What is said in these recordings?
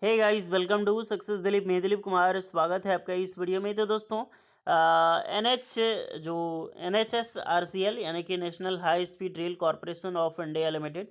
Hey guys, welcome to success Dilip. मैं दिलीप कुमार, स्वागत है आपका इस वीडियो में। तो दोस्तों, एनएच जो एनएचएसआरसीएल यानी कि national high speed rail corporation of India limited,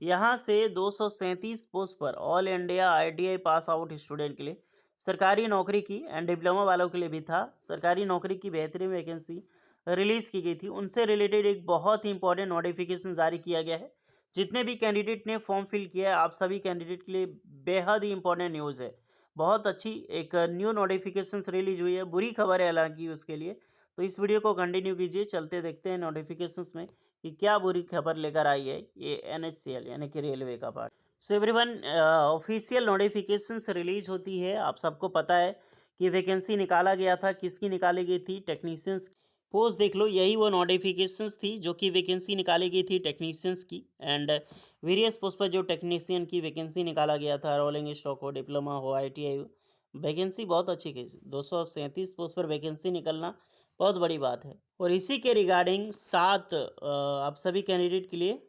यहाँ से 237 पोस्ट पर all India ITI pass out student के लिए सरकारी नौकरी की एंड डिप्लोमा वालों के लिए भी था, सरकारी नौकरी की बेहतरीन वैकेंसी रिलीज की गई थी। उनसे रिलेटेड एक बहुत ही इंपॉर्टेंट नोटिफिकेशन जारी किया गया है। जितने भी कैंडिडेट ने फॉर्म फिल किया है, आप सभी कैंडिडेट के लिए बेहद ही इंपॉर्टेंट न्यूज़ है। बहुत अच्छी एक न्यू नोटिफिकेशंस रिलीज हुई है, बुरी खबर है हालांकि उसके लिए। तो इस वीडियो को कंटिन्यू कीजिए, चलते देखते हैं नोटिफिकेशंस में कि क्या बुरी खबर लेकर आई है ये एनएचसीएल यानी कि रेलवे का part. So everyone, official notifications release होती है, आप सबको पता है कि वैकेंसी निकाला गया था, किसकी निकाली गई थी, टेक्नीशियंस पोस्ट देख लो। यही वो नोटिफिकेशंस थी जो कि वैकेंसी निकाली गई थी टेक्नीशियंस की एंड वेरियस पोस्ट पर जो टेक्नीशियन की वैकेंसी निकाला गया था, रोलिंग स्टॉक हो, डिप्लोमा हो, आईटीआई हो, वैकेंसी बहुत अच्छी गई। 237 पोस्ट पर वैकेंसी निकलना बहुत बड़ी बात है। और इसी के रिगार्डिंग आप सभी कैंडिडेट के लिए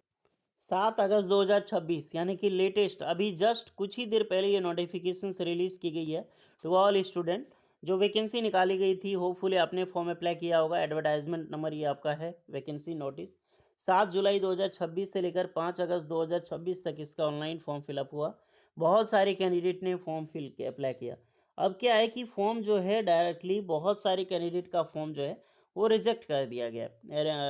7 अगस्त 2026 यानी कि लेटेस्ट, अभी जस्ट कुछ ही देर पहले ये नोटिफिकेशंस रिलीज की गई है टू ऑल स्टूडेंट। जो वैकेंसी निकाली गई थी, होपफुली आपने फॉर्म अप्लाई किया होगा। एडवर्टाइजमेंट नंबर ये आपका है, वैकेंसी नोटिस। 7 जुलाई 2026 से लेकर 5 अगस्त 2026 तक इसका ऑनलाइन फॉर्म फिलअप हुआ। बहुत सारे कैंडिडेट ने फॉर्म फिल किया, अप्लाई किया। अब क्या है कि फॉर्म जो है डायरेक्टली बहुत सारे कैंडिडेट का फॉर्म जो है वो रिजेक्ट कर दिया गया।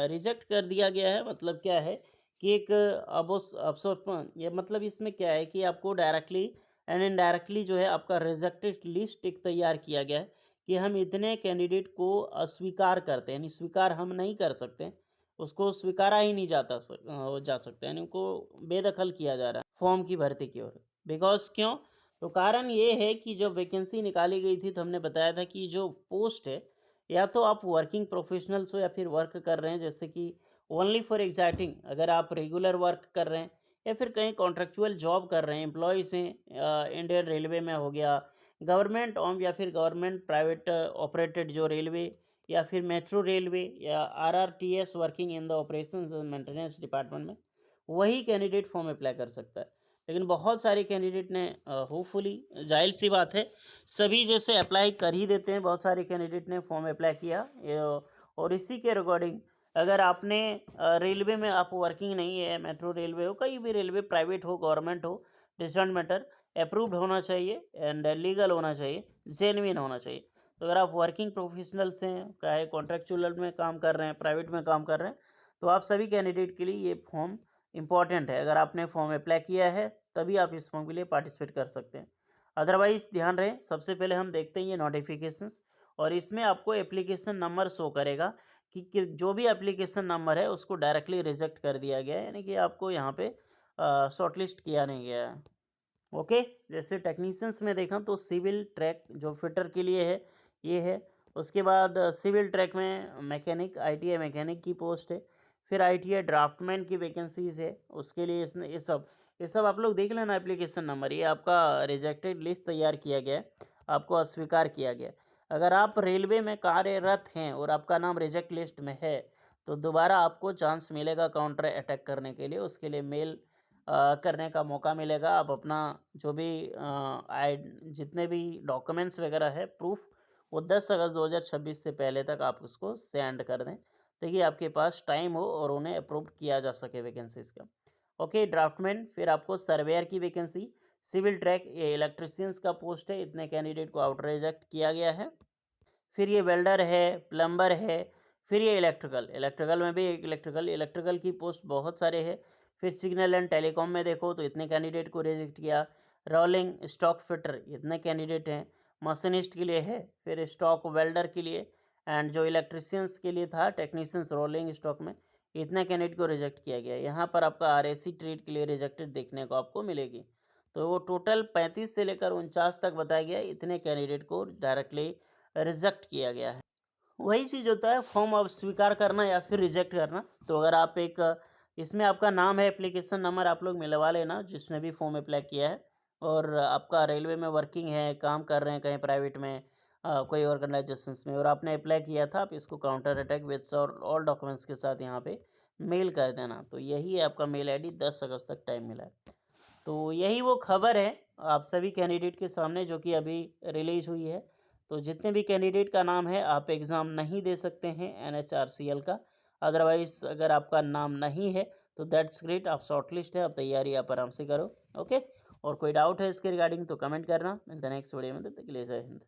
रिजेक्ट कर दिया गया है मतलब क्या है कि एक अब उस अवसर ये मतलब इसमें क्या है कि आपको डायरेक्टली एंड इनडायरेक्टली जो है आपका रिजेक्टेड लिस्ट एक तैयार किया गया है कि हम इतने कैंडिडेट को अस्वीकार करते हैं, यानी स्वीकार हम नहीं कर सकते, उसको स्वीकारा ही नहीं जा सकता, यानी उनको बेदखल किया जा रहा है फॉर्म की भर्ती की ओर। बिकॉज क्यों? तो कारण ये है कि जब वैकेंसी निकाली गई थी तो हमने बताया था कि जो पोस्ट है, या तो आप वर्किंग प्रोफेशनल्स हो या फिर वर्क कर रहे हैं, जैसे कि ओनली फॉर एग्जैक्टिंग, अगर आप रेगुलर वर्क कर रहे हैं या फिर कहीं कॉन्ट्रेक्चुअल जॉब कर रहे हैं, एम्प्लॉयज़ हैं, इंडियन रेलवे में हो गया, गवर्नमेंट ओन या फिर गवर्नमेंट प्राइवेट ऑपरेटेड जो रेलवे, या फिर मेट्रो रेलवे या RRTS working in the operations and maintenance department में, वही कैंडिडेट फॉर्म अप्लाई कर सकता है। लेकिन बहुत सारे कैंडिडेट ने होपफुली, जाहिर सी बात है, सभी जैसे अप्लाई कर ही देते हैं, बहुत सारे कैंडिडेट ने फॉर्म अप्लाई किया। और इसी के रिकॉर्डिंग, अगर आपने रेलवे में आप वर्किंग नहीं है, मेट्रो रेलवे हो, कहीं भी रेलवे, प्राइवेट हो, गवर्नमेंट हो, डजंट मैटर, अप्रूव्ड होना चाहिए एंड लीगल होना चाहिए, जेन्युइन होना चाहिए। तो अगर आप वर्किंग प्रोफेशनल्स हैं, चाहे कॉन्ट्रेक्चुअल में काम कर रहे हैं, प्राइवेट में काम कर रहे हैं, तो आप सभी कैंडिडेट के लिए ये फॉर्म इंपॉर्टेंट है। अगर आपने फॉर्म अप्लाई किया है तभी आप इस फॉर्म के लिए पार्टिसिपेट कर सकते हैं। अदरवाइज ध्यान रहे, सबसे पहले हम देखते हैं ये नोटिफिकेशंस, और इसमें आपको एप्लीकेशन नंबर शो करेगा कि जो भी एप्लीकेशन नंबर है उसको डायरेक्टली रिजेक्ट कर दिया गया है, यानी कि आपको यहाँ पे शॉर्टलिस्ट किया नहीं गया है। ओके। जैसे टेक्नीशियंस में देखा तो सिविल ट्रैक जो फिटर के लिए है, ये है। उसके बाद सिविल ट्रैक में मैकेनिक, आईटीआई मैकेनिक की पोस्ट है। फिर आईटीआई ड्राफ्टमैन की वैकेंसीज है, उसके लिए इसने ये सब आप लोग देख लेना। एप्लीकेशन नंबर ये आपका रिजेक्टेड लिस्ट तैयार किया गया है, आपको अस्वीकार किया गया है। अगर आप रेलवे में कार्यरत हैं और आपका नाम रिजेक्ट लिस्ट में है, तो दोबारा आपको चांस मिलेगा काउंटर अटैक करने के लिए, उसके लिए मेल करने का मौका मिलेगा। आप अपना जो भी जितने भी डॉक्यूमेंट्स वगैरह है, प्रूफ, वो 10 अगस्त 2026 से पहले तक आप उसको सेंड कर दें, ताकि आपके पास टाइम हो और उन्हें अप्रूव किया जा सके वैकेंसीज का। ओके, ड्राफ्टमैन, फिर आपको सर्वेयर की वैकेंसी, सिविल ट्रैक, ये इलेक्ट्रिशियंस का पोस्ट है, इतने कैंडिडेट को आउट रिजेक्ट किया गया है। फिर ये वेल्डर है, प्लम्बर है, फिर ये इलेक्ट्रिकल, इलेक्ट्रिकल में भी एक इलेक्ट्रिकल की पोस्ट बहुत सारे हैं। फिर सिग्नल एंड टेलीकॉम में देखो तो इतने कैंडिडेट को रिजेक्ट किया। रोलिंग स्टॉक फिटर, इतने कैंडिडेट हैं। मशीनिस्ट के लिए है, फिर स्टॉक वेल्डर के लिए, एंड जो इलेक्ट्रिशियंस के लिए था, टेक्नीशियंस रोलिंग स्टॉक में, इतने कैंडिडेट को रिजेक्ट किया गया। यहाँ पर आपका आरएसी ट्रेड के लिए रिजेक्टेड देखने को आपको मिलेगी। तो वो टोटल 35 से लेकर 49 तक बताया गया, इतने कैंडिडेट को डायरेक्टली रिजेक्ट किया गया है। वही चीज़ होता है फॉर्म अब स्वीकार करना या फिर रिजेक्ट करना। तो अगर आप एक इसमें आपका नाम है, एप्लीकेशन नंबर आप लोग मिलवा लेना जिसने भी फॉर्म अप्लाई किया है, और आपका रेलवे में वर्किंग है, काम कर रहे हैं कहीं प्राइवेट में, कोई ऑर्गेनाइजेशंस में, और आपने अप्लाई किया था, आप इसको काउंटर अटैक विथ और ऑल डॉक्यूमेंट्स के साथ यहाँ पे मेल कर देना। तो यही है आपका मेल आईडी, 10 अगस्त तक टाइम मिला है। तो यही वो खबर है आप सभी कैंडिडेट के सामने, जो कि अभी रिलीज हुई है। तो जितने भी कैंडिडेट का नाम है, आप एग्ज़ाम नहीं दे सकते हैं NHRCL का। अदरवाइज़ अगर आपका नाम नहीं है तो दैट्स ग्रेट, आप शॉर्टलिस्ट है, अब तैयारी आप आराम से करो। ओके, और कोई डाउट है इसके रिगार्डिंग तो कमेंट करना। मिलते हैं नेक्स्ट वीडियो में, तब तक के लिए जय हिंद।